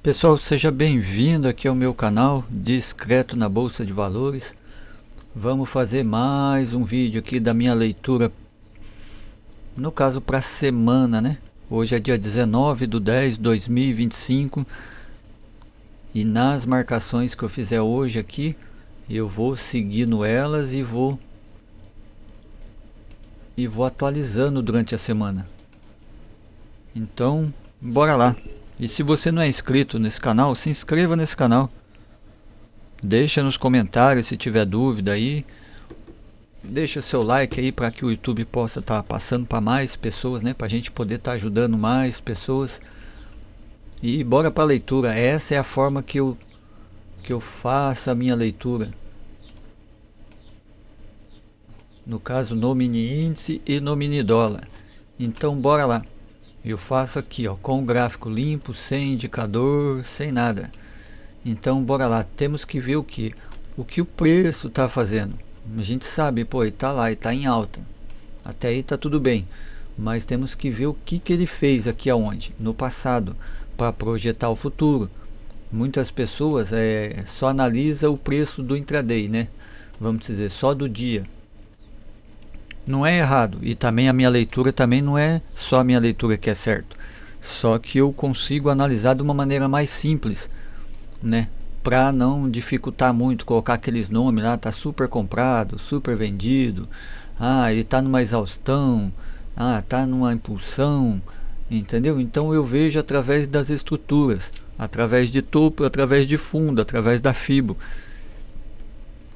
Pessoal, seja bem-vindo aqui ao meu canal Discreto na Bolsa de Valores. Vamos fazer mais um vídeo aqui da minha leitura, no caso para a semana, né? Hoje é dia 19/10/2025 e nas marcações que eu fizer hoje aqui, eu vou seguindo elas e vou atualizando durante a semana. Então, bora lá. E se você não é inscrito nesse canal, se inscreva nesse canal. Deixa nos comentários se tiver dúvida aí. Deixa seu like aí para que o YouTube possa estar passando para mais pessoas, né? Para a gente poder estar ajudando mais pessoas. E bora para a leitura. Essa é a forma que eu faço a minha leitura. No caso, no mini índice e no mini dólar. Então bora lá. Eu faço aqui, ó, com o gráfico limpo, sem indicador, sem nada. Então bora lá, temos que ver o que o preço está fazendo. A gente sabe, pô, ele está lá, ele está em alta, até aí está tudo bem, mas temos que ver o que ele fez aqui aonde, no passado, para projetar o futuro. Muitas pessoas só analisa o preço do intraday, né? Vamos dizer, só do dia. Não é errado, e também a minha leitura também não é só a minha leitura que é certo, só que eu consigo analisar de uma maneira mais simples, né? Para não dificultar muito, colocar aqueles nomes lá, tá super comprado, super vendido, ele tá numa exaustão, tá numa impulsão, entendeu? Então eu vejo através das estruturas, através de topo, através de fundo, através da Fibo,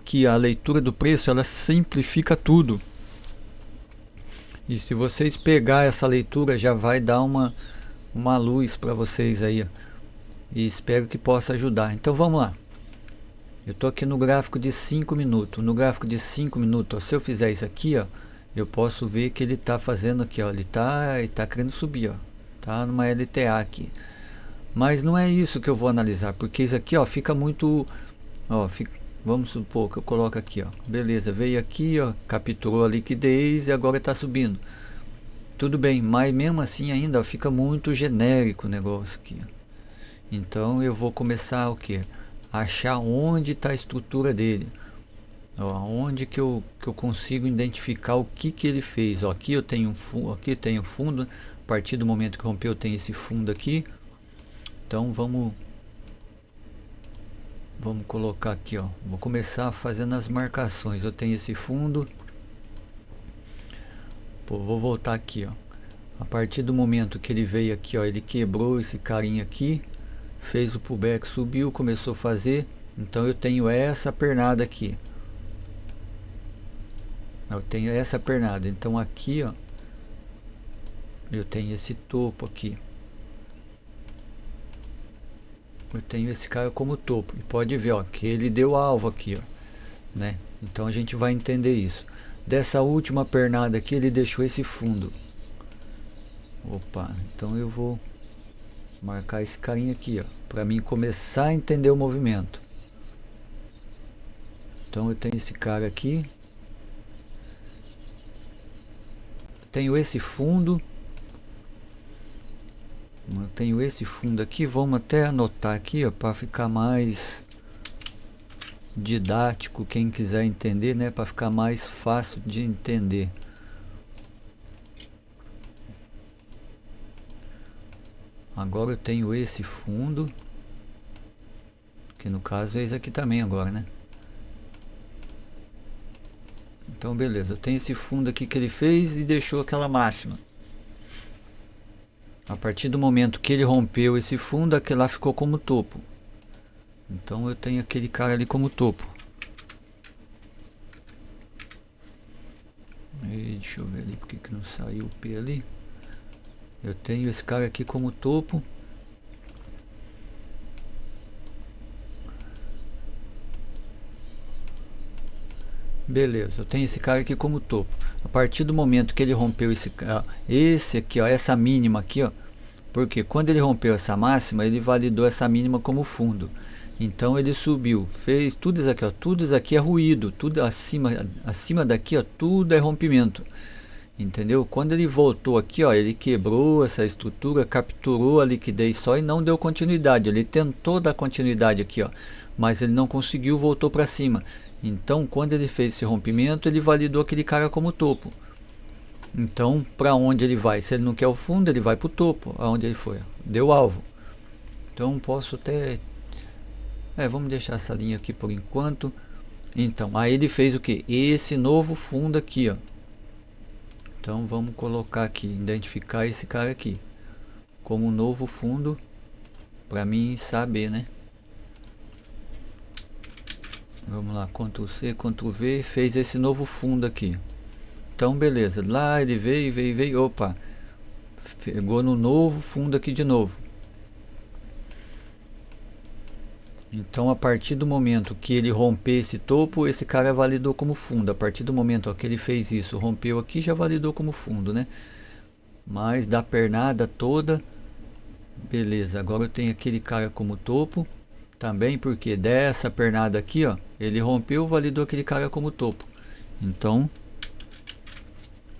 que a leitura do preço ela simplifica tudo. E se vocês pegar essa leitura, já vai dar uma luz para vocês aí, ó. E espero que possa ajudar. Então vamos lá. Eu estou aqui no gráfico de 5 minutos. No gráfico de 5 minutos, ó, se eu fizer isso aqui, ó, eu posso ver que ele está fazendo aqui, ó, ele tá querendo subir, ó. Tá numa LTA aqui. Mas não é isso que eu vou analisar, porque isso aqui, ó, fica muito, ó, vamos supor que eu coloco aqui, ó, beleza, veio aqui, ó, capturou a liquidez e agora está subindo. Tudo bem, mas mesmo assim ainda fica muito genérico o negócio aqui, ó. Então eu vou começar o que? Achar onde está a estrutura dele, ó, onde que eu consigo identificar o que ele fez. Ó, aqui eu tenho aqui tenho fundo. A partir do momento que rompeu, eu tenho esse fundo aqui. Então vamos colocar aqui, ó. Vou começar fazendo as marcações. Eu tenho esse fundo. Pô, vou voltar aqui, ó. A partir do momento que ele veio aqui, ó, ele quebrou esse carinha aqui, fez o pullback, subiu, começou a fazer. Então eu tenho essa pernada aqui. Eu tenho essa pernada. Então aqui, ó, eu tenho esse topo aqui. Eu tenho esse cara como topo. E pode ver, ó, que ele deu alvo aqui, ó, né? Então a gente vai entender isso. Dessa última pernada aqui, ele deixou esse fundo. Opa, então eu vou marcar esse carinha aqui, ó, para mim começar a entender o movimento. Então eu tenho esse cara aqui. Tenho esse fundo. Eu tenho esse fundo aqui, vamos até anotar aqui, ó, para ficar mais didático, quem quiser entender, né, para ficar mais fácil de entender. Agora eu tenho esse fundo, que no caso é esse aqui também agora, né? Então beleza, eu tenho esse fundo aqui que ele fez e deixou aquela máxima. A partir do momento que ele rompeu esse fundo, aquele lá ficou como topo. Então eu tenho aquele cara ali como topo. E deixa eu ver ali porque que não saiu o P ali. Eu tenho esse cara aqui como topo. Beleza, eu tenho esse cara aqui como topo. A partir do momento que ele rompeu esse aqui, ó, essa mínima aqui, ó, porque quando ele rompeu essa máxima, ele validou essa mínima como fundo. Então ele subiu, fez tudo isso aqui, ó, tudo isso aqui é ruído, tudo acima daqui, ó, tudo é rompimento. Entendeu? Quando ele voltou aqui, ó, ele quebrou essa estrutura, capturou a liquidez só e não deu continuidade. Ele tentou dar continuidade aqui, ó, mas ele não conseguiu, voltou para cima. Então, quando ele fez esse rompimento, ele validou aquele cara como topo. Então, para onde ele vai? Se ele não quer o fundo, ele vai para o topo. Aonde ele foi? Deu alvo. Então, posso até... vamos deixar essa linha aqui por enquanto. Então, aí ele fez o que? Esse novo fundo aqui, ó. Então vamos colocar aqui, identificar esse cara aqui como um novo fundo para mim saber, né? Vamos lá, Ctrl C, Ctrl V, fez esse novo fundo aqui. Então beleza, lá ele veio, opa, pegou no novo fundo aqui de novo. Então a partir do momento que ele romper esse topo, esse cara validou como fundo. A partir do momento que ele fez isso, rompeu aqui, já validou como fundo, né? Mas da pernada toda, beleza. Agora eu tenho aquele cara como topo também, porque dessa pernada aqui, ó, ele rompeu, validou aquele cara como topo. Então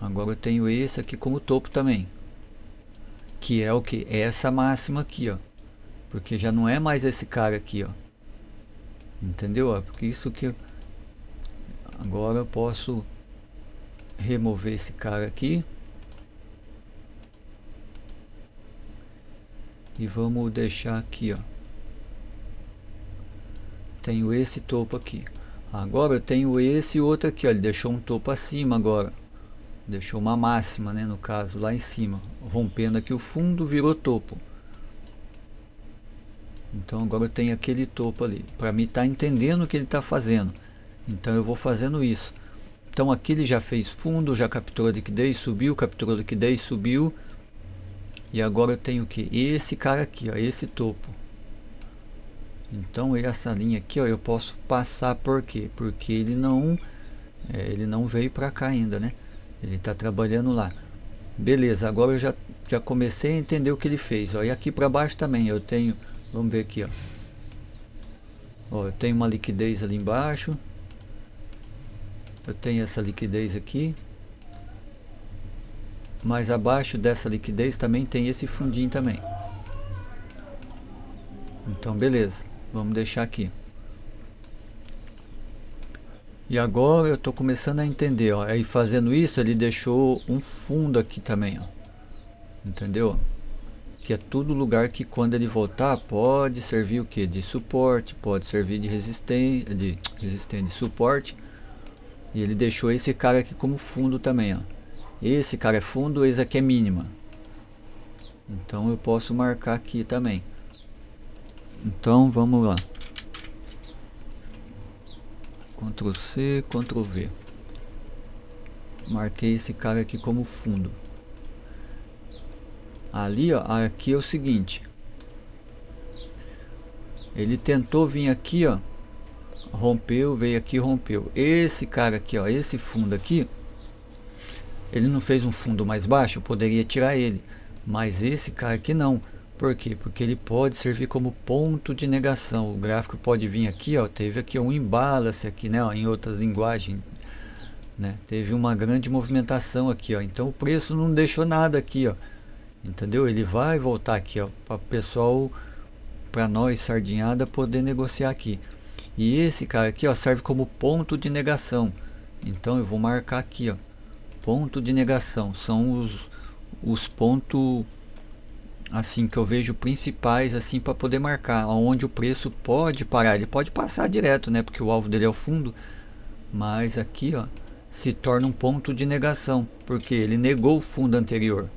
agora eu tenho esse aqui como topo também, que é o que? Essa máxima aqui, ó. Porque já não é mais esse cara aqui, ó. Entendeu? Porque isso que agora eu posso remover esse cara aqui. E vamos deixar aqui, ó. Tenho esse topo aqui. Agora eu tenho esse outro aqui, ó. Ele deixou um topo acima agora. Deixou uma máxima, né? No caso, lá em cima. Rompendo aqui o fundo, virou topo. Então agora eu tenho aquele topo ali. Para mim estar entendendo o que ele está fazendo. Então eu vou fazendo isso. Então aqui ele já fez fundo, já capturou a liquidez, subiu, capturou a liquidez, subiu. E agora eu tenho o que? Esse cara aqui, ó, esse topo. Então essa linha aqui, ó, eu posso passar por quê? Porque ele não veio para cá ainda, né? Ele está trabalhando lá. Beleza, agora eu já comecei a entender o que ele fez, ó. E aqui para baixo também eu tenho, vamos ver aqui, ó. Ó, eu tenho uma liquidez ali embaixo. Eu tenho essa liquidez aqui. Mas abaixo dessa liquidez também tem esse fundinho também. Então beleza, vamos deixar aqui. E agora eu estou começando a entender, ó. Aí fazendo isso ele deixou um fundo aqui também, ó. Entendeu? Que é tudo lugar que quando ele voltar pode servir o que? De suporte, pode servir de resistência, de suporte. E ele deixou esse cara aqui como fundo também, ó. Esse cara é fundo, esse aqui é mínima. Então eu posso marcar aqui também. Então vamos lá. Ctrl C, Ctrl V. Marquei esse cara aqui como fundo. Ali, ó, aqui é o seguinte. Ele tentou vir aqui, ó. Rompeu, veio aqui, rompeu. Esse cara aqui, ó, esse fundo aqui, ele não fez um fundo mais baixo, eu poderia tirar ele. Mas esse cara aqui não. Por quê? Porque ele pode servir como ponto de negação. O gráfico pode vir aqui, ó, teve aqui um imbalance aqui, né, ó, em outras linguagens, né? Teve uma grande movimentação aqui, ó. Então o preço não deixou nada aqui, ó. Entendeu? Ele vai voltar aqui, ó, para o pessoal, para nós sardinhada poder negociar aqui. E esse cara aqui, ó, serve como ponto de negação. Então eu vou marcar aqui, ó, ponto de negação. São os pontos assim que eu vejo principais assim para poder marcar onde o preço pode parar. Ele pode passar direto, né, porque o alvo dele é o fundo, mas aqui, ó, se torna um ponto de negação, porque ele negou o fundo anterior.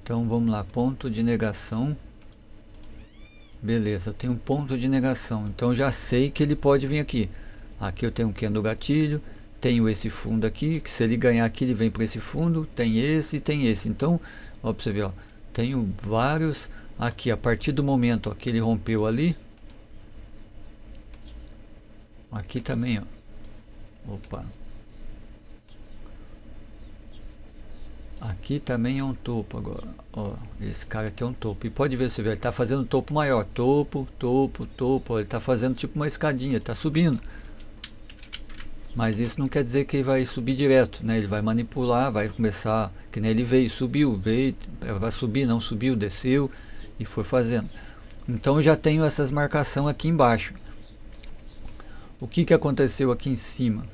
Então vamos lá, ponto de negação. Beleza, eu tenho um ponto de negação, então já sei que ele pode vir aqui. Aqui eu tenho um candle gatilho, tenho esse fundo aqui, que se ele ganhar aqui ele vem para esse fundo, tem esse e tem esse. Então, ó, pra você ver, ó, tenho vários aqui. A partir do momento, ó, que ele rompeu ali, aqui também, ó, opa, aqui também é um topo agora, ó, esse cara aqui é um topo. E pode ver, você vê, ele está fazendo topo maior, topo, topo, topo, ó, ele está fazendo tipo uma escadinha, está subindo. Mas isso não quer dizer que ele vai subir direto, né? Ele vai manipular, vai começar, que nem ele veio, subiu, veio, vai subir, não subiu, desceu e foi fazendo. Então eu já tenho essas marcações aqui embaixo. O que que aconteceu aqui em cima?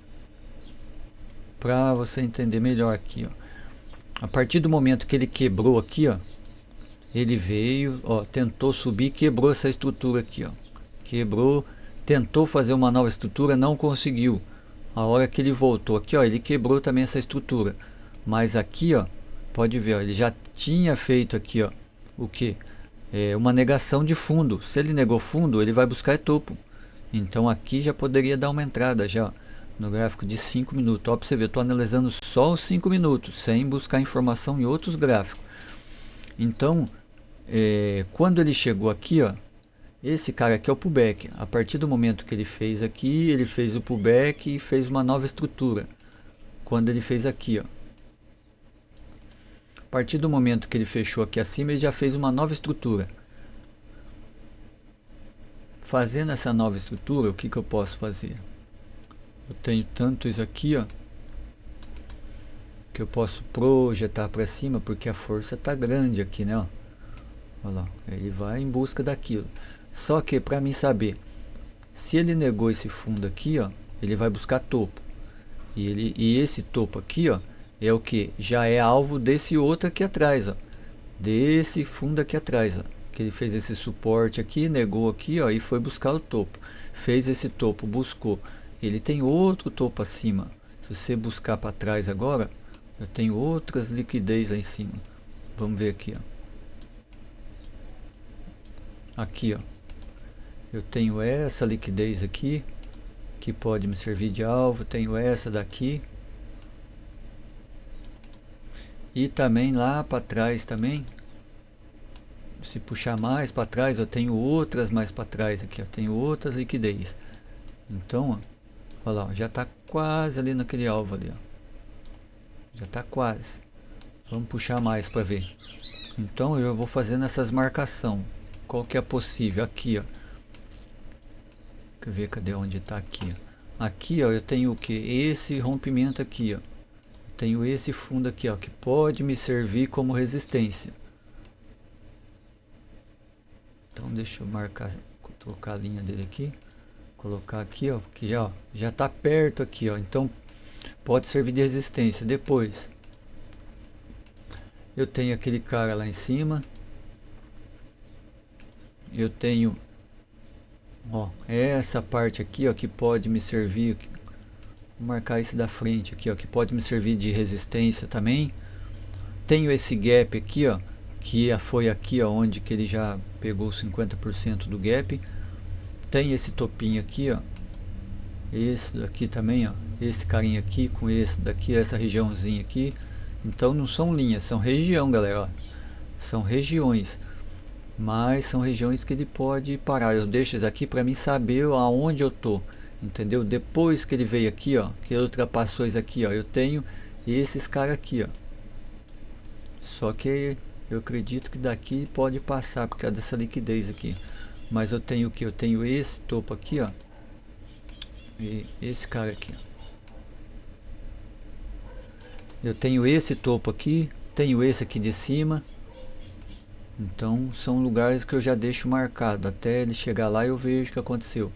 Para você entender melhor aqui, ó. A partir do momento que ele quebrou aqui, ó, ele veio, ó, tentou subir, quebrou essa estrutura aqui, ó. Quebrou, tentou fazer uma nova estrutura, não conseguiu. A hora que ele voltou aqui, ó, ele quebrou também essa estrutura. Mas aqui, ó, pode ver, ó, ele já tinha feito aqui, ó, o que? Uma negação de fundo. Se ele negou fundo, ele vai buscar topo. Então aqui já poderia dar uma entrada já, ó, no gráfico de 5 minutos. Ó, para você ver, eu estou analisando só os 5 minutos, sem buscar informação em outros gráficos. Então, quando ele chegou aqui, ó, esse cara aqui é o pullback. A partir do momento que ele fez aqui, ele fez o pullback e fez uma nova estrutura. Quando ele fez aqui, ó, a partir do momento que ele fechou aqui acima, ele já fez uma nova estrutura. Fazendo essa nova estrutura, o que que eu posso fazer? Eu tenho tanto isso aqui, ó, que eu posso projetar para cima, porque a força tá grande aqui, né? Ó. Olha lá, ele vai em busca daquilo. Só que para mim saber se ele negou esse fundo aqui, ó, ele vai buscar topo. E esse topo aqui, ó, é o que? Já é alvo desse outro aqui atrás, ó. Desse fundo aqui atrás, ó. Que ele fez esse suporte aqui, negou aqui, ó, e foi buscar o topo. Fez esse topo, buscou. Ele tem outro topo acima. Se você buscar para trás agora, eu tenho outras liquidez aí em cima. Vamos ver aqui, ó. Aqui, ó. Eu tenho essa liquidez aqui, que pode me servir de alvo. Tenho essa daqui. E também lá para trás também. Se puxar mais para trás, eu tenho outras mais para trás aqui, eu tenho outras liquidez. Então, ó, olha lá, já está quase ali naquele alvo ali, ó. Já está quase. Vamos puxar mais para ver. Então eu vou fazendo essas marcação. Qual que é possível? Aqui, ó. Quer ver? Cadê onde está aqui? Ó. Aqui, ó, eu tenho o que? Esse rompimento aqui, ó. Eu tenho esse fundo aqui, ó, que pode me servir como resistência. Então deixa eu marcar, colocar a linha dele aqui, colocar aqui, ó, que já está perto aqui, ó. Então pode servir de resistência. Depois eu tenho aquele cara lá em cima. Eu tenho, ó, essa parte aqui, ó, que pode me servir. Vou marcar esse da frente aqui, ó, que pode me servir de resistência também. Tenho esse gap aqui, ó, que foi aqui, ó, onde que ele já pegou 50% do gap. Tem esse topinho aqui, ó. Esse daqui também, ó. Esse carinha aqui com esse daqui, essa regiãozinha aqui. Então não são linhas, são região, galera, ó. São regiões. Mas são regiões que ele pode parar. Eu deixo isso aqui para mim saber aonde eu tô. Entendeu? Depois que ele veio aqui, ó, que ele ultrapassou isso aqui, ó, eu tenho esses caras aqui, ó. Só que eu acredito que daqui pode passar por causa dessa liquidez aqui. Mas eu tenho o que? Eu tenho esse topo aqui, ó. E esse cara aqui, ó. Eu tenho esse topo aqui. Tenho esse aqui de cima. Então são lugares que eu já deixo marcado. Até ele chegar lá eu vejo o que aconteceu.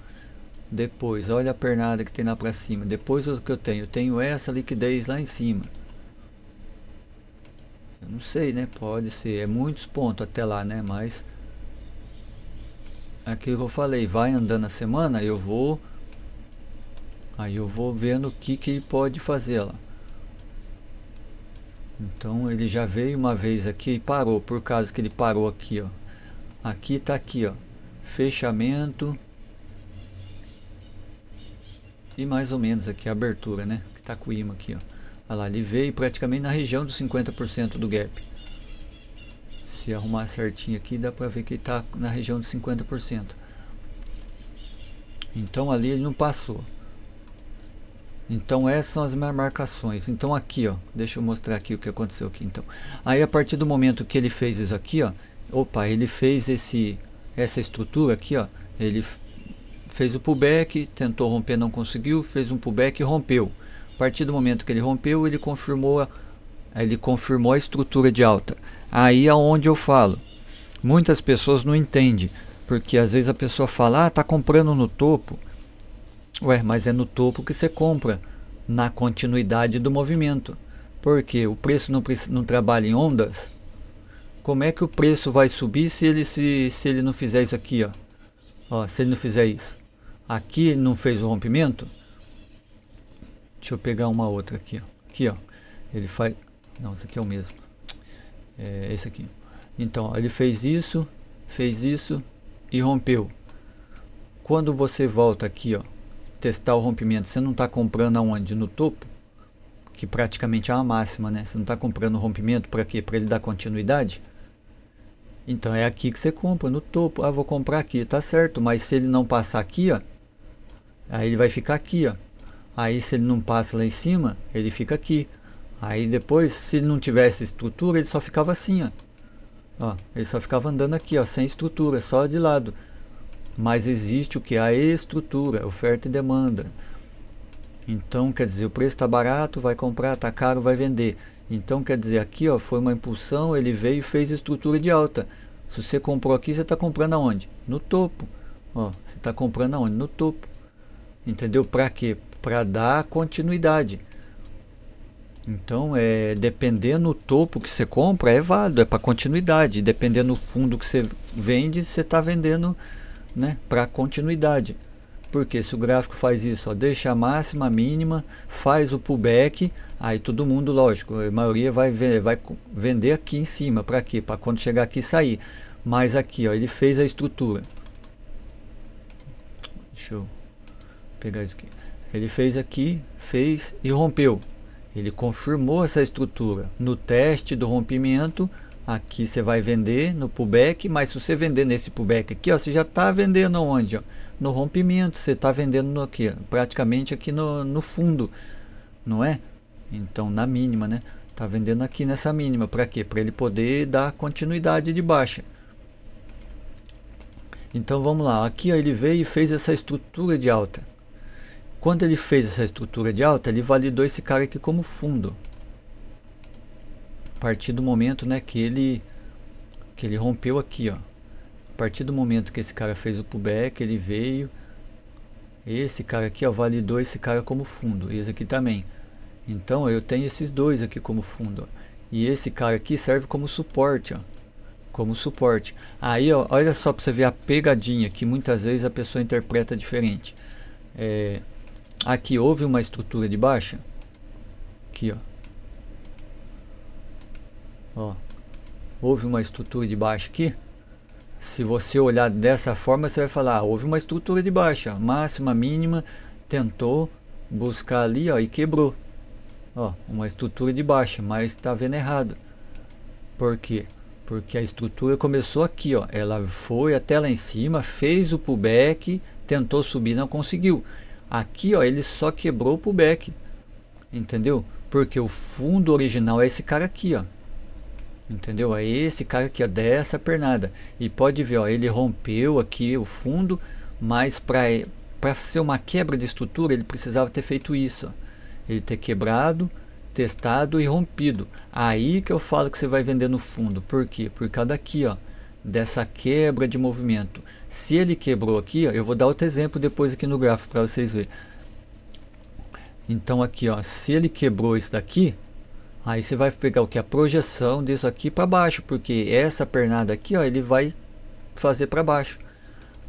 Depois, olha a pernada que tem lá pra cima. Depois o que eu tenho? Eu tenho essa liquidez lá em cima. Eu não sei, né? Pode ser. É muitos pontos até lá, né? Mas aquilo que eu falei, vai andando a semana, eu vou. Aí eu vou vendo o que que pode fazer lá. Então ele já veio uma vez aqui e parou. Por causa que ele parou aqui, ó. Aqui tá aqui, ó. Fechamento. E mais ou menos aqui a abertura, né? Que tá com o imã aqui, ó. Olha lá, ele veio praticamente na região dos 50% do gap. Se arrumar certinho aqui, dá pra ver que ele tá na região dos 50%. Então ali ele não passou. Então essas são as minhas marcações. Então aqui, ó, deixa eu mostrar aqui o que aconteceu aqui. Então, aí a partir do momento que ele fez isso aqui, ó, opa, ele fez essa estrutura aqui, ó, ele fez o pullback, tentou romper, não conseguiu, fez um pullback e rompeu. A partir do momento que ele rompeu, ele confirmou a estrutura de alta. Aí é onde eu falo. Muitas pessoas não entendem, porque às vezes a pessoa fala, tá comprando no topo. Ué, mas é no topo que você compra, na continuidade do movimento. Porque o preço não trabalha em ondas. Como é que o preço vai subir se ele não fizer isso aqui, ó? Ó, se ele não fizer isso. Aqui não fez o rompimento. Deixa eu pegar uma outra aqui, ó. Aqui, ó. Ele faz... Não, esse aqui é o mesmo. É esse aqui. Então, ó, ele fez isso e rompeu. Quando você volta aqui, ó, testar o rompimento, você não está comprando aonde? No topo? Que praticamente é uma máxima, né? Você não está comprando o rompimento para quê? Para ele dar continuidade? Então é aqui que você compra, no topo. Ah, vou comprar aqui, tá certo, mas se ele não passar aqui, ó, aí ele vai ficar aqui, ó. Aí se ele não passa lá em cima, ele fica aqui. Aí depois, se ele não tivesse estrutura, ele só ficava assim, ó. Ó, ele só ficava andando aqui, ó, sem estrutura, só de lado. Mas existe o que? A estrutura, oferta e demanda. Então, quer dizer, o preço está barato, vai comprar, está caro, vai vender. Então, quer dizer, aqui ó, foi uma impulsão, ele veio e fez estrutura de alta. Se você comprou aqui, você está comprando aonde? No topo. Ó, você está comprando aonde? No topo. Entendeu? Para quê? Para dar continuidade. Então, dependendo do topo que você compra, é válido, é para continuidade. Dependendo do fundo que você vende, você está vendendo, né, para continuidade. Porque se o gráfico faz isso, ó, deixa a máxima, a mínima, faz o pullback, aí todo mundo, lógico, a maioria vai vender aqui em cima. Para quê? Para quando chegar aqui sair. Mas aqui, ó, ele fez a estrutura. Deixa eu pegar isso aqui. Ele fez aqui, fez e rompeu. Ele confirmou essa estrutura. No teste do rompimento, aqui você vai vender no pullback, mas se você vender nesse pullback aqui, ó, você já está vendendo onde? Ó? No rompimento, você está vendendo no aqui, praticamente aqui no fundo, não é? Então na mínima, né? Está vendendo aqui nessa mínima, para quê? Para ele poder dar continuidade de baixa. Então vamos lá, aqui ó, ele veio e fez essa estrutura de alta. Quando ele fez essa estrutura de alta, ele validou esse cara aqui como fundo. A partir do momento, né, que ele rompeu aqui, ó. A partir do momento que esse cara fez o pullback, ele veio. Esse cara aqui, ó, validou esse cara como fundo. Esse aqui também. Então eu tenho esses dois aqui como fundo, ó. E esse cara aqui serve como suporte, ó. Como suporte. Aí, ó, olha só para você ver a pegadinha que muitas vezes a pessoa interpreta diferente. Aqui houve uma estrutura de baixa. Aqui, ó. Houve uma estrutura de baixa aqui. Se você olhar dessa forma, você vai falar, houve uma estrutura de baixa, máxima, mínima, tentou buscar ali, ó, e quebrou. Ó, uma estrutura de baixa, mas está vendo errado. Por quê? Porque a estrutura começou aqui, ó. Ela foi até lá em cima, fez o pullback, tentou subir, não conseguiu. Aqui, ó, ele só quebrou o pullback. Entendeu? Porque o fundo original é esse cara aqui, ó. Entendeu? É esse cara aqui, ó, dessa pernada. E pode ver, ó, ele rompeu aqui o fundo, mas para ser uma quebra de estrutura, ele precisava ter feito isso, ó. Ele ter quebrado, testado e rompido. Aí que eu falo que você vai vender no fundo. Por quê? Por causa daqui, ó, dessa quebra de movimento. Se ele quebrou aqui, ó, eu vou dar outro exemplo depois aqui no gráfico para vocês verem. Então aqui, ó, se ele quebrou isso daqui, aí você vai pegar o que? A projeção disso aqui para baixo, porque essa pernada aqui, ó, ele vai fazer para baixo.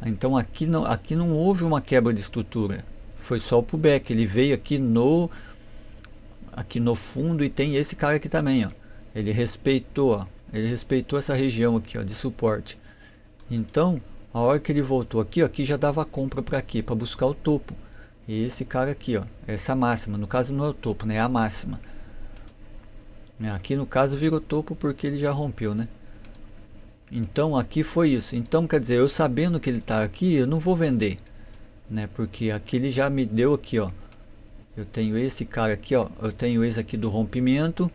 Então aqui não houve uma quebra de estrutura, foi só o pullback. Ele veio aqui no fundo e tem esse cara aqui também, ó. Ele respeitou essa região aqui, ó, de suporte. Então a hora que ele voltou aqui, ó, aqui já dava compra para aqui, para buscar o topo. E esse cara aqui, ó, essa máxima, no caso não é o topo, né, é a máxima. Aqui no caso virou topo porque ele já rompeu, né? Então aqui foi isso. Então quer dizer, eu sabendo que ele está aqui, eu não vou vender, né? Porque aqui ele já me deu aqui, ó. Eu tenho esse cara aqui, ó. Eu tenho esse aqui do rompimento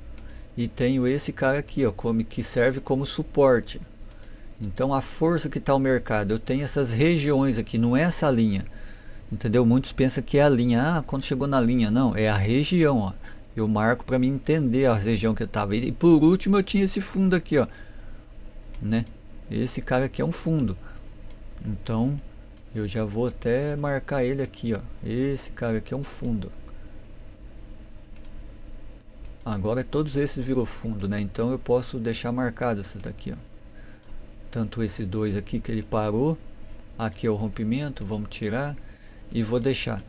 e tenho esse cara aqui, ó, que serve como suporte. Então a força que está o mercado, eu tenho essas regiões aqui, não é essa linha, entendeu? Muitos pensam que é a linha, quando chegou na linha, não, é a região, ó. Eu marco para mim entender a região que eu estava. E por último eu tinha esse fundo aqui, ó, né? Esse cara aqui é um fundo. Então eu já vou até marcar ele aqui, ó. Esse cara aqui é um fundo. Agora todos esses virou fundo, né? Então eu posso deixar marcado esses daqui, ó. Tanto esses dois aqui que ele parou. Aqui é o rompimento, vamos tirar e vou deixar.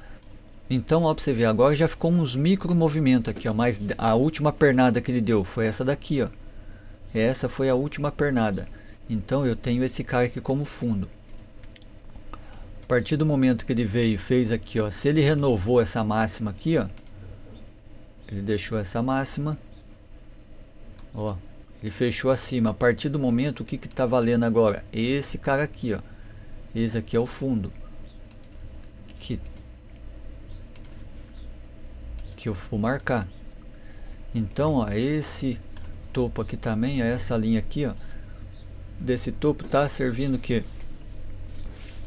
Então, ó, pra você ver, agora já ficou uns micro movimentos aqui, ó. Mas a última pernada que ele deu foi essa daqui, ó. Essa foi a última pernada. Então eu tenho esse cara aqui como fundo. A partir do momento que ele veio e fez aqui, ó, se ele renovou essa máxima aqui, ó, ele deixou essa máxima, ó, ele fechou acima. A partir do momento, o que que tá valendo agora? Esse cara aqui, ó, esse aqui é o fundo que eu vou marcar. Então, ó, esse topo aqui também, ó, essa linha aqui, ó, desse topo tá servindo que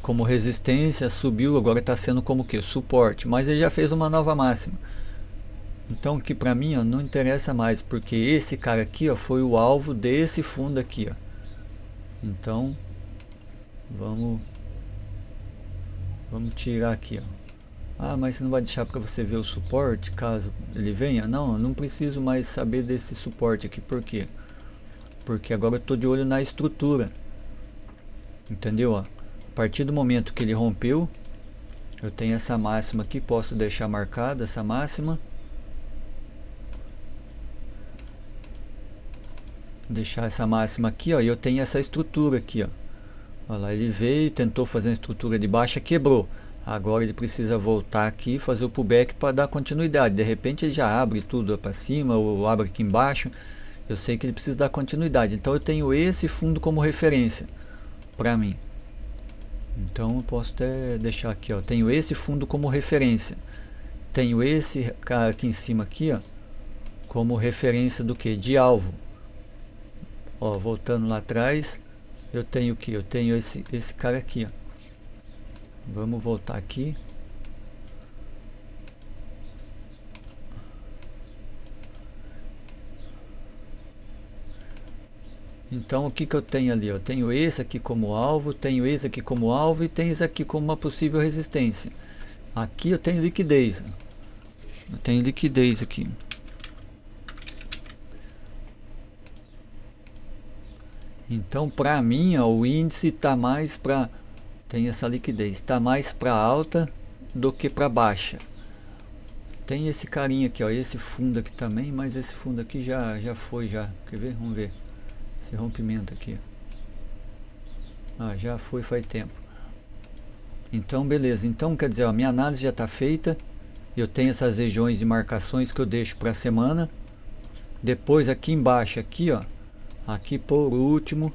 como resistência, subiu, agora está sendo como que suporte, mas ele já fez uma nova máxima. Então aqui para mim, ó, não interessa mais, porque esse cara aqui, ó, foi o alvo desse fundo aqui, ó. Então vamos tirar aqui, ó. Mas você não vai deixar para você ver o suporte caso ele venha? Não, eu não preciso mais saber desse suporte aqui. Por quê? Porque agora eu estou de olho na estrutura, entendeu? Ó, a partir do momento que ele rompeu, eu tenho essa máxima aqui, posso deixar marcada essa máxima, deixar essa máxima aqui, ó, e eu tenho essa estrutura aqui, ó. Olha lá, ele veio, tentou fazer uma estrutura de baixa, quebrou. Agora ele precisa voltar aqui e fazer o pullback para dar continuidade. De repente ele já abre tudo para cima ou abre aqui embaixo. Eu sei que ele precisa dar continuidade. Então eu tenho esse fundo como referência para mim. Então eu posso até deixar aqui, ó. Tenho esse fundo como referência. Tenho esse cara aqui em cima aqui, ó, como referência do que? De alvo. Ó, voltando lá atrás, eu tenho o que? Eu tenho esse cara aqui, ó. Vamos voltar aqui. Então o que que eu tenho ali? Eu tenho esse aqui como alvo, tenho esse aqui como alvo e tenho esse aqui como uma possível resistência. Aqui eu tenho liquidez. Eu tenho liquidez aqui. Então para mim, ó, o índice está mais para... Tem essa liquidez, está mais para alta do que para baixa. Tem esse carinha aqui, ó, esse fundo aqui também, mas esse fundo aqui já foi já. Quer ver? Vamos ver. Esse rompimento aqui. Já foi faz tempo. Então beleza. Então quer dizer, ó, minha análise já está feita. Eu tenho essas regiões de marcações que eu deixo para a semana. Depois aqui embaixo aqui, ó, aqui por último,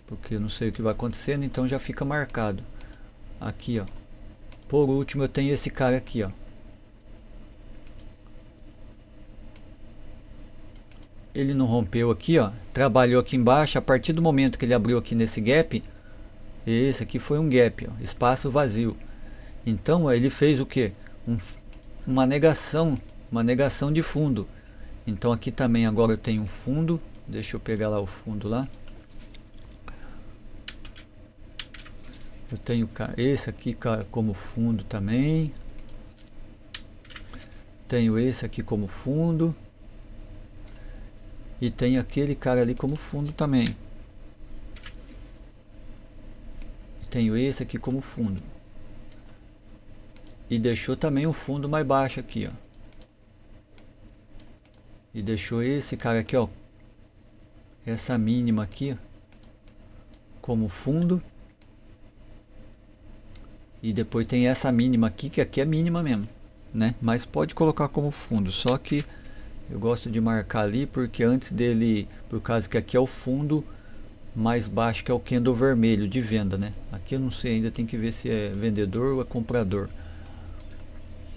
porque eu não sei o que vai acontecendo, então já fica marcado. Aqui, ó, por último eu tenho esse cara aqui, ó. Ele não rompeu aqui, ó, trabalhou aqui embaixo. A partir do momento que ele abriu aqui nesse gap, esse aqui foi um gap, ó, espaço vazio. Então ó, ele fez o que? Uma negação de fundo. Então aqui também agora eu tenho um fundo. Deixa eu pegar lá o fundo lá. Eu tenho esse aqui como fundo também. Tenho esse aqui como fundo. E tem aquele cara ali como fundo também. Tenho esse aqui como fundo. E deixou também um fundo mais baixo aqui, ó. E deixou esse cara aqui, ó, essa mínima aqui, ó, como fundo. E depois tem essa mínima aqui, que aqui é mínima mesmo, né? Mas pode colocar como fundo, só que eu gosto de marcar ali porque antes dele, por causa que aqui é o fundo mais baixo, que é o candle vermelho de venda, né? Aqui eu não sei, ainda tem que ver se é vendedor ou é comprador.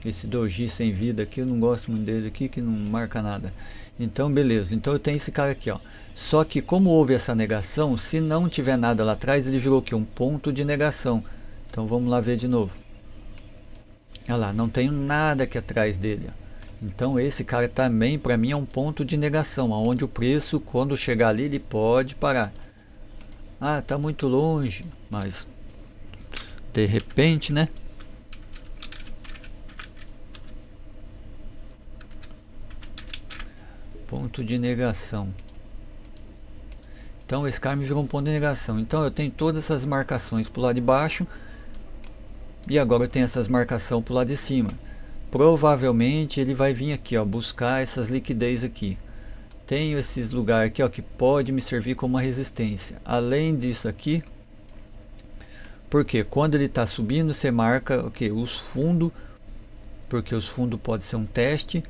Esse doji sem vida aqui eu não gosto muito dele aqui, que não marca nada. Então, beleza. Então eu tenho esse cara aqui, ó. Só que como houve essa negação, se não tiver nada lá atrás, ele virou o quê? Um ponto de negação. Então vamos lá ver de novo. Olha lá, não tenho nada aqui atrás dele, ó. Então esse cara também para mim é um ponto de negação, onde o preço quando chegar ali ele pode parar. Ah, tá muito longe, mas de repente, né? Ponto de negação. Então esse cara me virou um ponto de negação. Então eu tenho todas essas marcações pro lado de baixo. E agora eu tenho essas marcações pro lado de cima. Provavelmente ele vai vir aqui, ó, buscar essas liquidez aqui. Tenho esses lugares aqui, ó, que pode me servir como uma resistência. Além disso aqui, porque quando ele está subindo, você marca o que? Os fundos, porque os fundos pode ser um teste.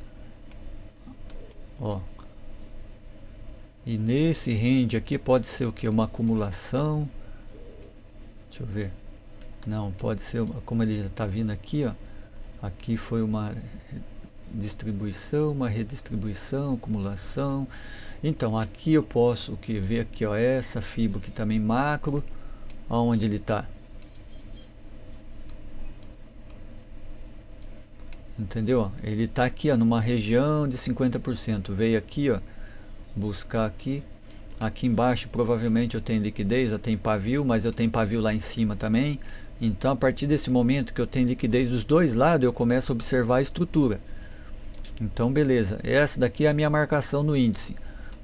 Ó. E nesse range aqui pode ser o que? Uma acumulação. Deixa eu ver. Não, pode ser, como ele já está vindo aqui, ó. Aqui foi uma distribuição, uma redistribuição, acumulação. Então aqui eu posso ver aqui, ó, essa fibra aqui também macro, aonde ele está. Entendeu? Ele está aqui, ó, numa região de 50%. Veio aqui, ó, buscar aqui. Aqui embaixo provavelmente eu tenho liquidez, eu tenho pavio, mas eu tenho pavio lá em cima também. Então a partir desse momento que eu tenho liquidez dos dois lados, eu começo a observar a estrutura. Então beleza, essa daqui é a minha marcação no índice.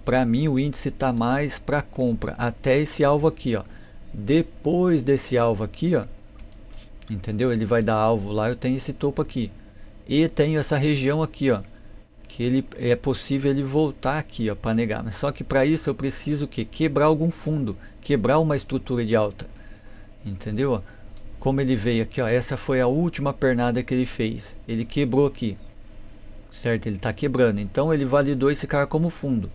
Para mim o índice está mais para compra, até esse alvo aqui, ó. Depois desse alvo aqui, ó, entendeu? Ele vai dar alvo lá, eu tenho esse topo aqui. E tenho essa região aqui, ó, que ele é possível ele voltar aqui, ó, para negar. Mas só que para isso eu preciso que quebrar algum fundo, quebrar uma estrutura de alta. Entendeu? Como ele veio aqui, ó, essa foi a última pernada que ele fez. Ele quebrou aqui. Certo? Ele está quebrando. Então ele validou esse cara como fundo.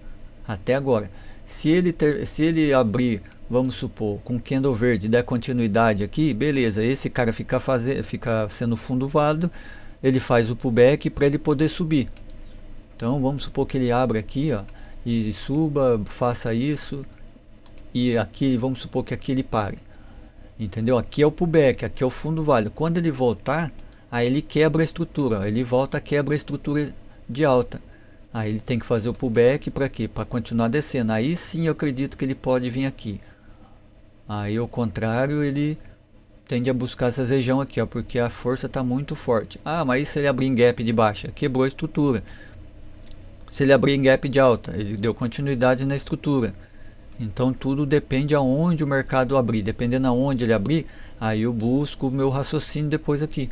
Até agora. Se ele abrir, vamos supor, com candle verde e der continuidade aqui, beleza. Esse cara fica sendo fundo válido. Ele faz o pullback para ele poder subir. Então vamos supor que ele abra aqui, ó, e suba, faça isso. E aqui, vamos supor que aqui ele pare. Entendeu? Aqui é o pullback, aqui é o fundo válido. Quando ele voltar, aí ele quebra a estrutura. Ele volta, quebra a estrutura de alta. Aí ele tem que fazer o pullback para quê? Para continuar descendo. Aí sim eu acredito que ele pode vir aqui. Aí ao contrário, ele tende a buscar essa região aqui, ó, porque a força está muito forte. Ah, mas se ele abrir em gap de baixa? Quebrou a estrutura. Se ele abrir em gap de alta, ele deu continuidade na estrutura. Então tudo depende aonde o mercado abrir. Dependendo aonde ele abrir, aí eu busco o meu raciocínio depois aqui.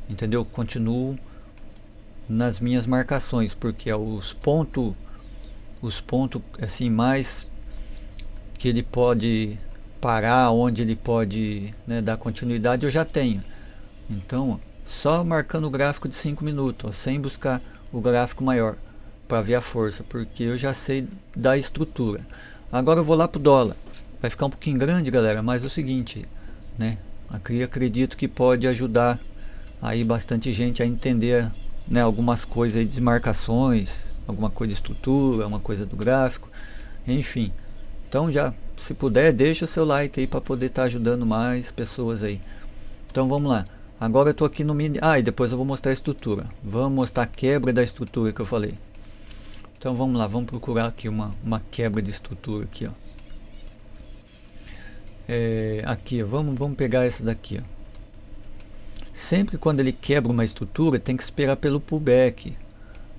Entendeu? Continuo nas minhas marcações, porque os pontos assim mais que ele pode parar, onde ele pode, né, dar continuidade, eu já tenho. Então, só marcando o gráfico de 5 minutos, ó, sem buscar o gráfico maior para ver a força, porque eu já sei da estrutura. Agora eu vou lá pro dólar. Vai ficar um pouquinho grande, galera, mas é o seguinte, né? Aqui acredito que pode ajudar aí bastante gente a entender, né, algumas coisas aí, desmarcações, alguma coisa de estrutura, uma coisa do gráfico, enfim. Então já, se puder, deixa o seu like aí para poder estar ajudando mais pessoas aí. Então vamos lá. Agora eu tô aqui no mini. Ah, e depois eu vou mostrar a estrutura. Vamos mostrar a quebra da estrutura que eu falei. Então vamos lá, vamos procurar aqui uma quebra de estrutura aqui, ó. Aqui, ó, vamos pegar essa daqui, ó. Sempre quando ele quebra uma estrutura, tem que esperar pelo pullback,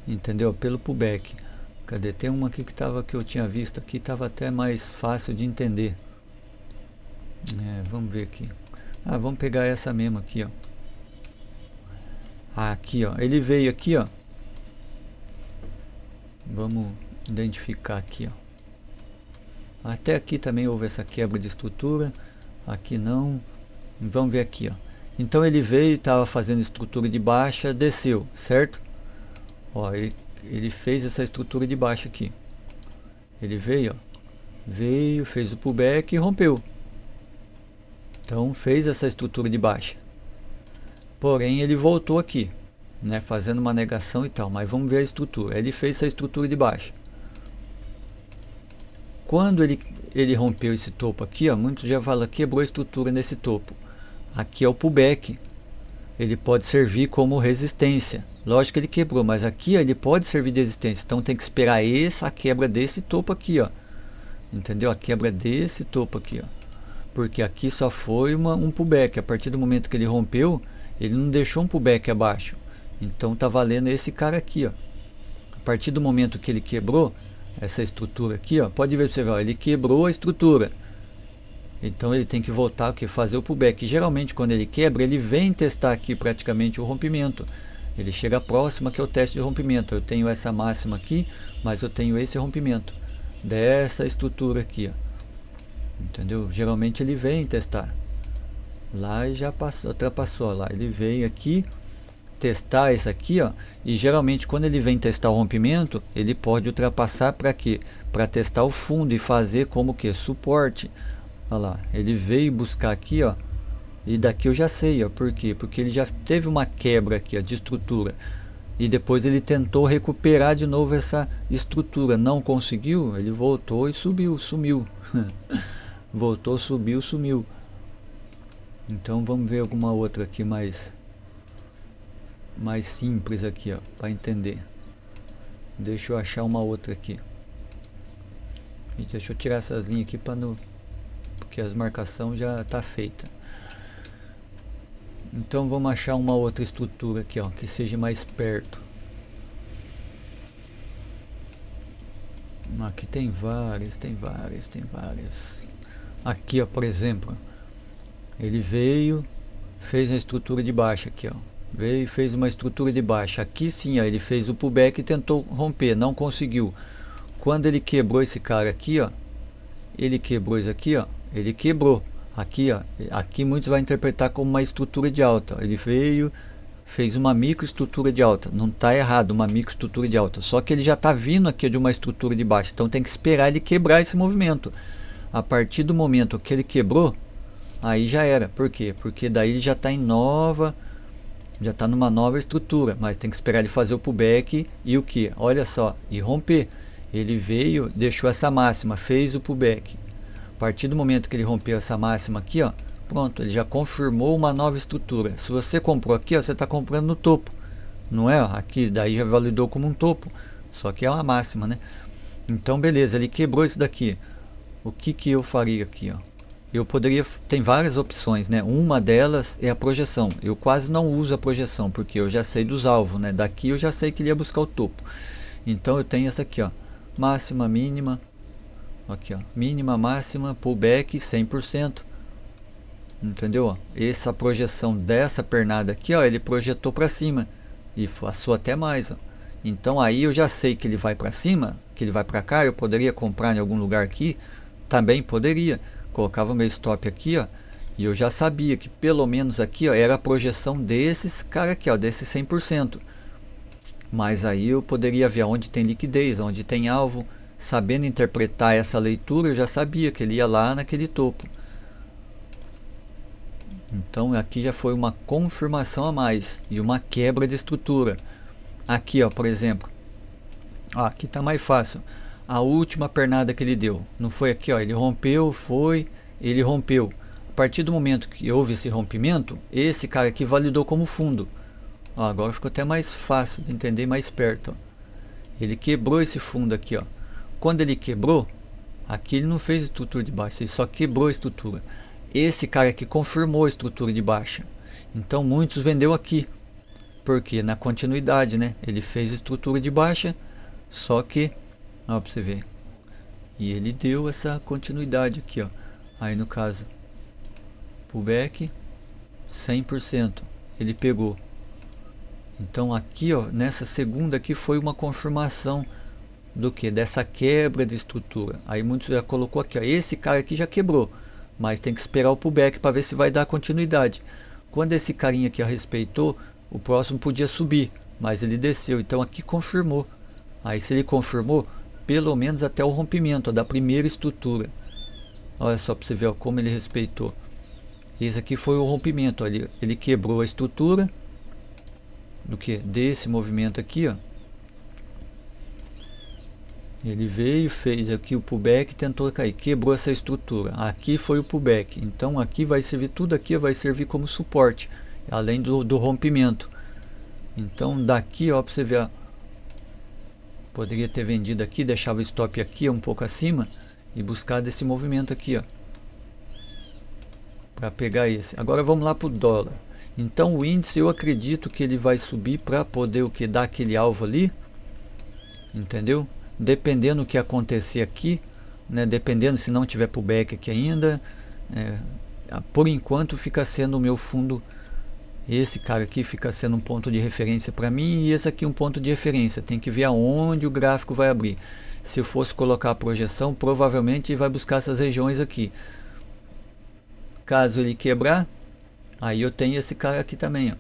entendeu? Pelo pullback. Cadê? Tem uma aqui que eu tinha visto aqui, estava até mais fácil de entender. Vamos ver aqui. Ah, vamos pegar essa mesmo aqui, ó. Aqui, ó. Ele veio aqui, ó. Vamos identificar aqui, ó. Até aqui também houve essa quebra de estrutura. Aqui não. Vamos ver aqui, ó. Então ele veio, estava fazendo estrutura de baixa, desceu, certo? Ó, ele fez essa estrutura de baixa aqui. Ele veio, ó. Veio, fez o pullback e rompeu. Então fez essa estrutura de baixa. Porém ele voltou aqui, né, fazendo uma negação e tal. Mas vamos ver a estrutura. Ele fez essa estrutura de baixa. Quando ele rompeu esse topo aqui, ó, muitos já falam, quebrou a estrutura nesse topo. Aqui é o pullback. Ele pode servir como resistência. Lógico que ele quebrou, mas aqui ó, ele pode servir de resistência. Então tem que esperar a quebra desse topo aqui, ó. Entendeu? A quebra desse topo aqui, ó. Porque aqui só foi um pullback. A partir do momento que ele rompeu, ele não deixou um pullback abaixo. Então tá valendo esse cara aqui, ó. A partir do momento que ele quebrou essa estrutura aqui, ó, pode ver, você ver, ó, ele quebrou a estrutura. Então ele tem que voltar, fazer o pullback. Geralmente quando ele quebra, ele vem testar aqui praticamente o rompimento. Ele chega próximo aqui ao teste de rompimento. Eu tenho essa máxima aqui, mas eu tenho esse rompimento dessa estrutura aqui, ó. Entendeu? Geralmente ele vem testar. Lá já passou, ultrapassou lá. Ele vem aqui testar isso aqui, ó. E geralmente quando ele vem testar o rompimento, ele pode ultrapassar para quê? Para testar o fundo e fazer como que suporte. Olha lá, ele veio buscar aqui, ó. E daqui eu já sei, ó, por quê? Porque ele já teve uma quebra aqui, ó, de estrutura. E depois ele tentou recuperar de novo essa estrutura, não conseguiu, ele voltou e subiu, sumiu. Voltou, subiu, sumiu. Então vamos ver alguma outra aqui mais simples aqui, ó, para entender. Deixa eu achar uma outra aqui. E deixa eu tirar essas linhas aqui para não, porque as marcações já tá feita. Então vamos achar uma outra estrutura aqui, ó, que seja mais perto. Aqui tem várias, tem várias, tem várias. Aqui, ó, por exemplo, ele veio, fez a estrutura de baixa aqui, ó. Veio e fez uma estrutura de baixa. Aqui sim, ó, ele fez o pullback e tentou romper, não conseguiu. Quando ele quebrou esse cara aqui, ó, ele quebrou isso aqui, ó, ele quebrou. Aqui, ó, aqui muitos vão interpretar como uma estrutura de alta. Ele veio, fez uma microestrutura de alta. Não está errado, uma microestrutura de alta. Só que ele já está vindo aqui de uma estrutura de baixa. Então tem que esperar ele quebrar esse movimento. A partir do momento que ele quebrou, aí já era. Por quê? Porque daí ele já está em nova, já está numa nova estrutura. Mas tem que esperar ele fazer o pullback e o que? Olha só, e romper. Ele veio, deixou essa máxima, fez o pullback. A partir do momento que ele rompeu essa máxima aqui, ó, pronto, ele já confirmou uma nova estrutura. Se você comprou aqui, ó, você está comprando no topo, não é? Ó, aqui daí já validou como um topo, só que é uma máxima, né? Então beleza, ele quebrou isso daqui. O que que eu faria aqui, ó? Eu poderia, tem várias opções, né? Uma delas é a projeção. Eu quase não uso a projeção porque eu já sei dos alvos, né? Daqui eu já sei que ele ia buscar o topo. Então eu tenho essa aqui, ó, máxima, mínima. Aqui, ó, mínima, máxima, pullback 100%. Entendeu? Ó? Essa projeção dessa pernada aqui, ó, ele projetou para cima e passou até mais, ó. Então aí eu já sei que ele vai para cima, que ele vai para cá. Eu poderia comprar em algum lugar aqui, também poderia. Colocava meu stop aqui, ó, e eu já sabia que pelo menos aqui, ó, era a projeção desses cara aqui, ó, desses 100%. Mas aí eu poderia ver onde tem liquidez, onde tem alvo. Sabendo interpretar essa leitura, eu já sabia que ele ia lá naquele topo. Então aqui já foi uma confirmação a mais e uma quebra de estrutura. Aqui, ó, por exemplo, ó, aqui está mais fácil. A última pernada que ele deu, não foi aqui, ó, ele rompeu, ele rompeu. A partir do momento que houve esse rompimento, esse cara aqui validou como fundo. Ó, agora ficou até mais fácil de entender, mais perto. Ó. Ele quebrou esse fundo aqui, ó. Quando ele quebrou, aqui ele não fez estrutura de baixa, ele só quebrou a estrutura. Esse cara aqui confirmou a estrutura de baixa. Então muitos vendeu aqui. Porque na continuidade, né? Ele fez estrutura de baixa, só que, ó, pra você ver. E ele deu essa continuidade aqui, ó. Aí no caso, pullback 100%. Ele pegou. Então aqui, ó, nessa segunda aqui foi uma confirmação do que? Dessa quebra de estrutura. Aí muitos já colocou aqui, ó, esse cara aqui já quebrou, mas tem que esperar o pullback para ver se vai dar continuidade. Quando esse carinha aqui respeitou, o próximo podia subir, mas ele desceu, então aqui confirmou. Aí se ele confirmou, pelo menos até o rompimento, ó, da primeira estrutura. Olha só para você ver, ó, como ele respeitou. Esse aqui foi o rompimento, ó, ele quebrou a estrutura do que? Desse movimento aqui, ó. Ele veio, fez aqui o pullback, tentou cair, quebrou essa estrutura. Aqui foi o pullback. Então aqui vai servir, tudo aqui vai servir como suporte, além do rompimento. Então daqui, ó, para você ver, ó, poderia ter vendido aqui, deixava o stop aqui um pouco acima e buscar desse movimento aqui, ó, para pegar esse. Agora vamos lá para o dólar. Então o índice, eu acredito que ele vai subir para poder o que dar aquele alvo ali, entendeu? Dependendo do que acontecer aqui, né? Dependendo se não tiver pullback aqui ainda, por enquanto fica sendo o meu fundo. Esse cara aqui fica sendo um ponto de referência para mim, e esse aqui um ponto de referência. Tem que ver aonde o gráfico vai abrir. Se eu fosse colocar a projeção, provavelmente vai buscar essas regiões aqui. Caso ele quebrar, aí eu tenho esse cara aqui também, ó,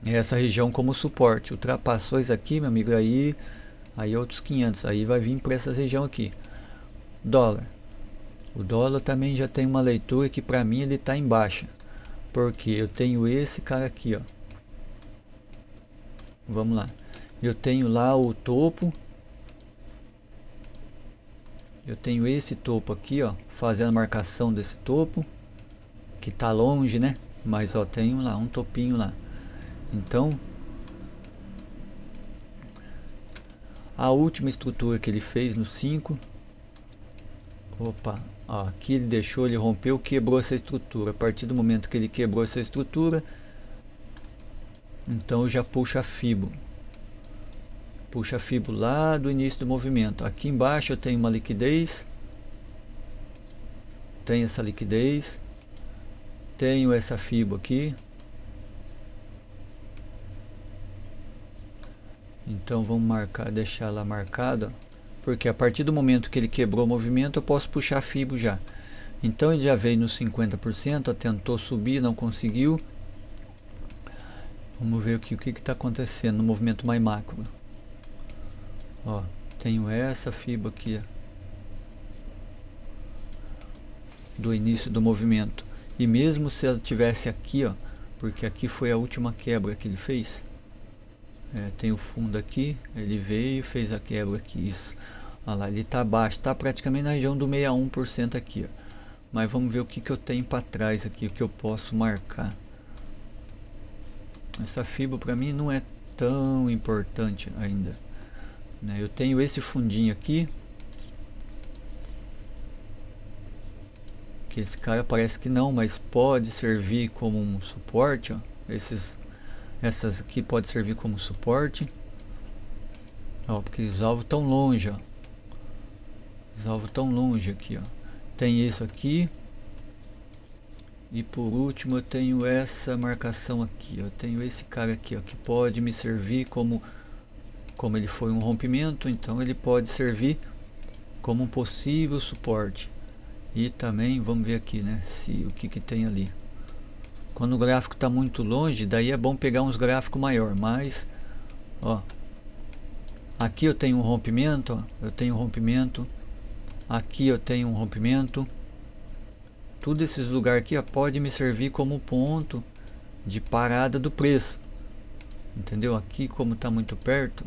essa região como suporte. Ultrapassou isso aqui, meu amigo, aí outros 500, aí vai vir para essa região aqui. Dólar, o dólar também já tem uma leitura que para mim ele está em baixa, porque eu tenho esse cara aqui, ó. Vamos lá, eu tenho lá o topo, eu tenho esse topo aqui, ó, fazendo a marcação desse topo, que tá longe, né? Mas ó, tenho lá um topinho lá. Então a última estrutura que ele fez no 5, opa, ó, aqui ele deixou, ele rompeu, quebrou essa estrutura. A partir do momento que ele quebrou essa estrutura, então eu já puxo a Fibo. Puxa a Fibo lá do início do movimento. Aqui embaixo eu tenho uma liquidez, tenho essa liquidez, tenho essa Fibo aqui. Então vamos marcar, deixar lá marcado, porque a partir do momento que ele quebrou o movimento, eu posso puxar a Fibo já. Então ele já veio nos 50%, tentou subir, não conseguiu. Vamos ver aqui o que está acontecendo no movimento mais macro. Ó, tenho essa Fibo aqui, ó, do início do movimento. E mesmo se ela tivesse aqui, ó, porque aqui foi a última quebra que ele fez. Tem o fundo aqui, ele veio e fez a quebra aqui, isso. Olha lá, ele está abaixo, está praticamente na região do 61% aqui, ó. Mas vamos ver o que eu tenho para trás aqui, o que eu posso marcar. Essa Fibo para mim não é tão importante ainda, né? Eu tenho esse fundinho aqui, que esse cara parece que não, mas pode servir como um suporte, ó. Essas aqui pode servir como suporte, ó, porque os alvos tão longe, ó. Os alvos tão longe aqui, ó. Tem isso aqui. E por último eu tenho essa marcação aqui, ó. Eu tenho esse cara aqui, ó, que pode me servir como ele foi um rompimento, então ele pode servir como um possível suporte. E também vamos ver aqui, né, se o que tem ali. Quando o gráfico está muito longe, daí é bom pegar uns gráficos maior, mas ó, aqui eu tenho um rompimento, ó, eu tenho um rompimento, aqui eu tenho um rompimento. Tudo esses lugares aqui, ó, pode me servir como ponto de parada do preço, entendeu? Aqui, como está muito perto,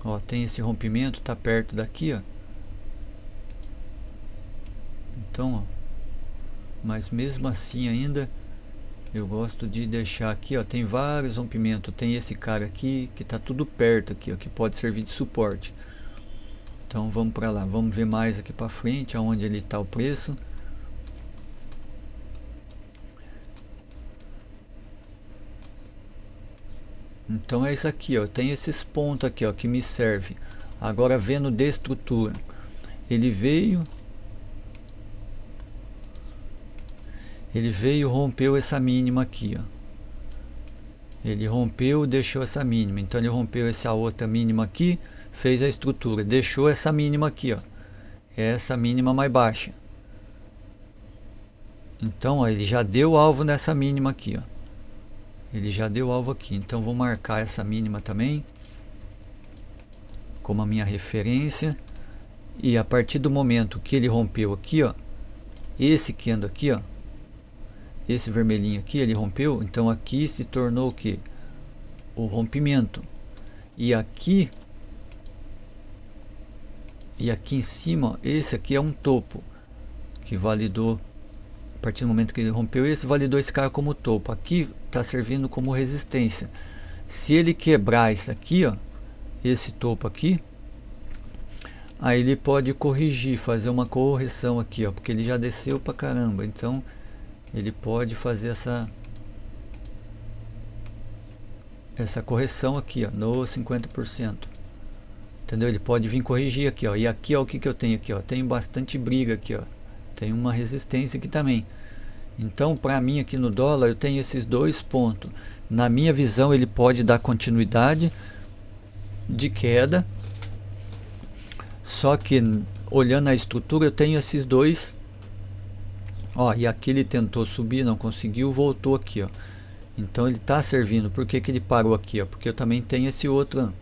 ó, tem esse rompimento, está perto daqui, ó. Então, ó, mas mesmo assim ainda eu gosto de deixar aqui, ó, tem vários rompimentos. Tem esse cara aqui que está tudo perto aqui, ó, que pode servir de suporte. Então vamos para lá, vamos ver mais aqui para frente aonde ele está o preço. Então é isso aqui, ó, tem esses pontos aqui, ó, que me serve. Agora vendo de estrutura, ele veio, rompeu essa mínima aqui, ó. Ele rompeu, deixou essa mínima. Então ele rompeu essa outra mínima aqui, fez a estrutura, deixou essa mínima aqui, ó, essa mínima mais baixa. Então, ó, ele já deu alvo nessa mínima aqui, ó. Ele já deu alvo aqui. Então vou marcar essa mínima também como a minha referência. E a partir do momento que ele rompeu aqui, ó, esse candle aqui, ó, esse vermelhinho aqui, ele rompeu, então aqui se tornou o que? O rompimento. E aqui E aqui em cima, ó, esse aqui é um topo que validou. A partir do momento que ele rompeu esse, validou esse cara como topo. Aqui está servindo como resistência. Se ele quebrar isso aqui, ó, esse topo aqui, aí ele pode corrigir, fazer uma correção aqui, ó, porque ele já desceu pra caramba. Então ele pode fazer essa correção aqui, ó, no 50%. Entendeu? Ele pode vir corrigir aqui, ó. E aqui, ó, o que eu tenho aqui, ó? Tenho bastante briga aqui, ó. Tem uma resistência aqui também. Então, para mim aqui no dólar, eu tenho esses dois pontos. Na minha visão, ele pode dar continuidade de queda. Só que olhando a estrutura, eu tenho esses dois. Ó, e aqui ele tentou subir, não conseguiu, voltou aqui, ó. Então ele está servindo. Por que que ele parou aqui, ó? Porque eu também tenho esse outro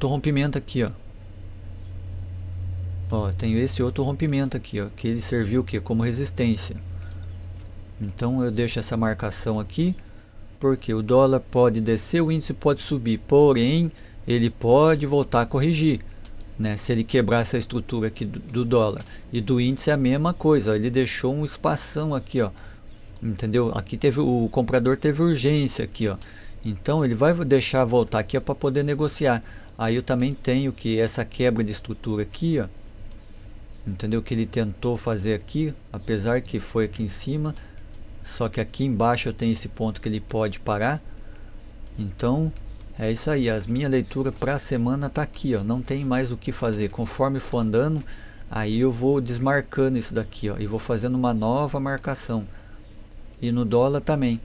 rompimento aqui, ó. Ó, tenho esse outro rompimento aqui, ó, que ele serviu o quê? Como resistência. Então eu deixo essa marcação aqui, porque o dólar pode descer, o índice pode subir, porém ele pode voltar a corrigir, né? Se ele quebrar essa estrutura aqui do dólar. E do índice é a mesma coisa, ó, ele deixou um espação aqui, ó. Entendeu? Aqui o comprador teve urgência aqui, ó. Então ele vai deixar voltar aqui para poder negociar. Aí eu também tenho que essa quebra de estrutura aqui, ó. Entendeu? Que ele tentou fazer aqui, apesar que foi aqui em cima, só que aqui embaixo eu tenho esse ponto que ele pode parar. Então é isso aí, as minha leitura para a semana tá aqui, ó. Não tem mais o que fazer. Conforme for andando, aí eu vou desmarcando isso daqui, ó, e vou fazendo uma nova marcação. E no dólar também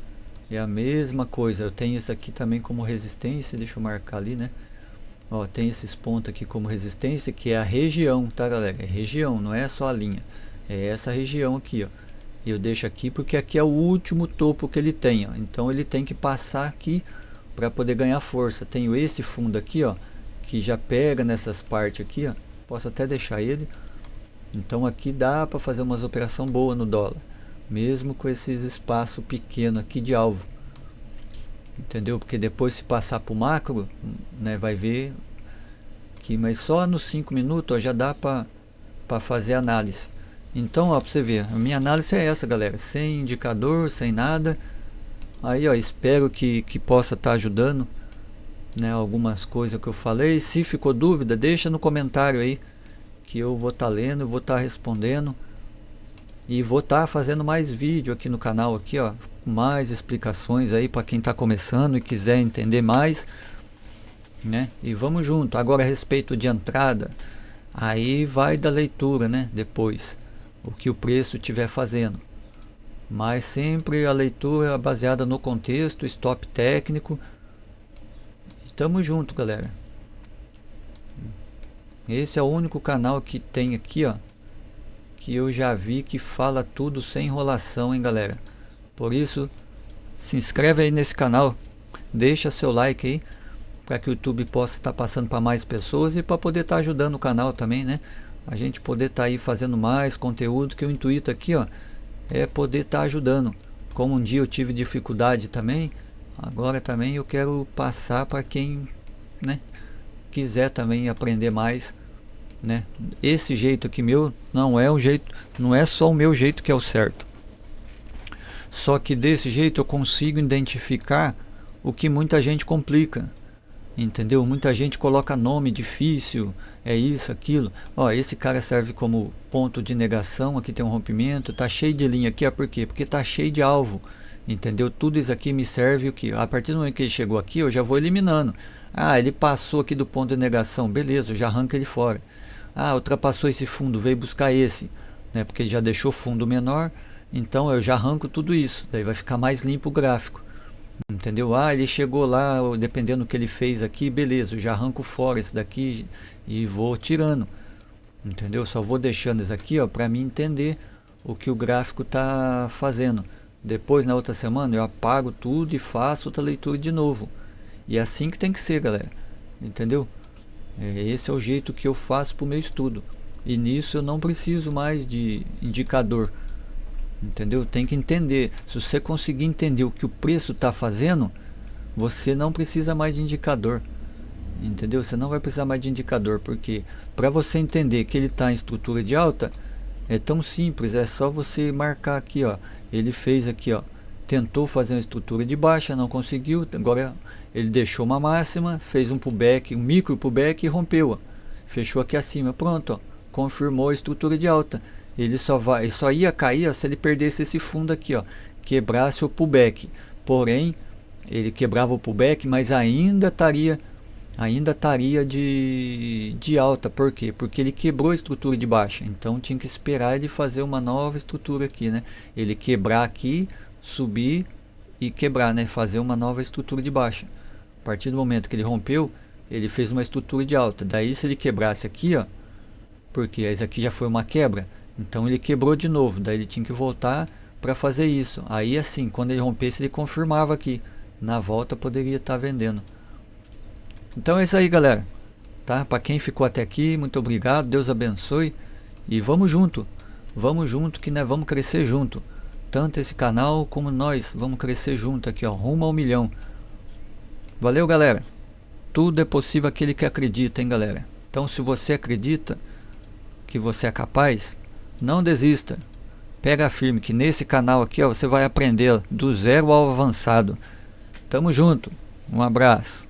é a mesma coisa. Eu tenho isso aqui também como resistência, deixa eu marcar ali, né? Ó, tem esses pontos aqui como resistência, que é a região, tá, galera? É região, não é só a linha. É essa região aqui, ó. E eu deixo aqui porque aqui é o último topo que ele tem, ó. Então ele tem que passar aqui para poder ganhar força. Tenho esse fundo aqui, ó, que já pega nessas partes aqui, ó. Posso até deixar ele. Então aqui dá para fazer umas operações boas no dólar, mesmo com esses espaços pequenos aqui de alvo. Entendeu? Porque depois se passar para o macro, né, vai ver que, mas só nos 5 minutos, ó, já dá para fazer análise. Então, ó, para você ver, a minha análise é essa, galera, sem indicador, sem nada. Aí, ó, espero que possa estar ajudando, né, algumas coisas que eu falei. Se ficou dúvida, deixa no comentário aí, que eu vou estar lendo, vou estar respondendo. E vou estar fazendo mais vídeo aqui no canal, aqui, ó, mais explicações aí para quem está começando e quiser entender mais, né? E vamos junto. Agora a respeito de entrada, aí vai da leitura, né? Depois, o que o preço estiver fazendo. Mas sempre a leitura é baseada no contexto, stop técnico. Estamos junto, galera. Esse é o único canal que tem aqui, ó, que eu já vi que fala tudo sem enrolação, hein, galera. Por isso, se inscreve aí nesse canal, deixa seu like aí, para que o YouTube possa estar passando para mais pessoas e para poder estar ajudando o canal também, né? A gente poder estar aí fazendo mais conteúdo, que o intuito aqui, ó, é poder estar ajudando. Como um dia eu tive dificuldade também, agora também eu quero passar para quem, né, quiser também aprender mais, né? Esse jeito aqui meu não é um jeito, não é só o meu jeito que é o certo. Só que desse jeito eu consigo identificar o que muita gente complica, entendeu? Muita gente coloca nome difícil, é isso, aquilo. Ó, esse cara serve como ponto de negação, aqui tem um rompimento, tá cheio de linha aqui, ó, por quê? Porque tá cheio de alvo, entendeu? Tudo isso aqui me serve o que? A partir do momento que ele chegou aqui, eu já vou eliminando. Ah, ele passou aqui do ponto de negação, beleza, eu já arranco ele fora. Ah, ultrapassou esse fundo, veio buscar esse, né? Porque ele já deixou fundo menor, então eu já arranco tudo isso, daí vai ficar mais limpo o gráfico, entendeu? Ah, ele chegou lá, dependendo do que ele fez aqui, beleza, eu já arranco fora esse daqui e vou tirando, entendeu? Só vou deixando isso aqui, ó, para mim entender o que o gráfico tá fazendo. Depois, na outra semana, eu apago tudo e faço outra leitura de novo. E é assim que tem que ser, galera, entendeu? Esse é o jeito que eu faço para o meu estudo. E nisso eu não preciso mais de indicador, entendeu? Tem que entender. Se você conseguir entender o que o preço está fazendo, você não precisa mais de indicador, entendeu? Você não vai precisar mais de indicador, porque para você entender que ele está em estrutura de alta, é tão simples, é só você marcar aqui, ó. Ele fez aqui, ó, tentou fazer uma estrutura de baixa, não conseguiu, agora ele deixou uma máxima, fez um pullback, um micro pullback e rompeu, ó. Fechou aqui acima, pronto, ó, confirmou a estrutura de alta. Ele só ia cair, ó, se ele perdesse esse fundo aqui, ó, quebrasse o pullback. Porém, ele quebrava o pullback, mas ainda estaria de alta. Por quê? Porque ele quebrou a estrutura de baixa, então tinha que esperar ele fazer uma nova estrutura aqui, né? Ele quebrar aqui, subir e quebrar, né? Fazer uma nova estrutura de baixa. A partir do momento que ele rompeu, ele fez uma estrutura de alta. Daí, se ele quebrasse aqui, ó, porque esse aqui já foi uma quebra, então ele quebrou de novo, daí ele tinha que voltar para fazer isso. Aí assim, quando ele rompesse, ele confirmava aqui, na volta poderia estar vendendo. Então é isso aí, galera, tá? Para quem ficou até aqui, muito obrigado, Deus abençoe e vamos junto que nós vamos crescer junto, tanto esse canal como nós vamos crescer junto aqui, ó, rumo ao 1 milhão. Valeu, galera. Tudo é possível aquele que acredita, hein, galera? Então, se você acredita que você é capaz, não desista. Pega firme que nesse canal aqui, ó, você vai aprender do zero ao avançado. Tamo junto. Um abraço.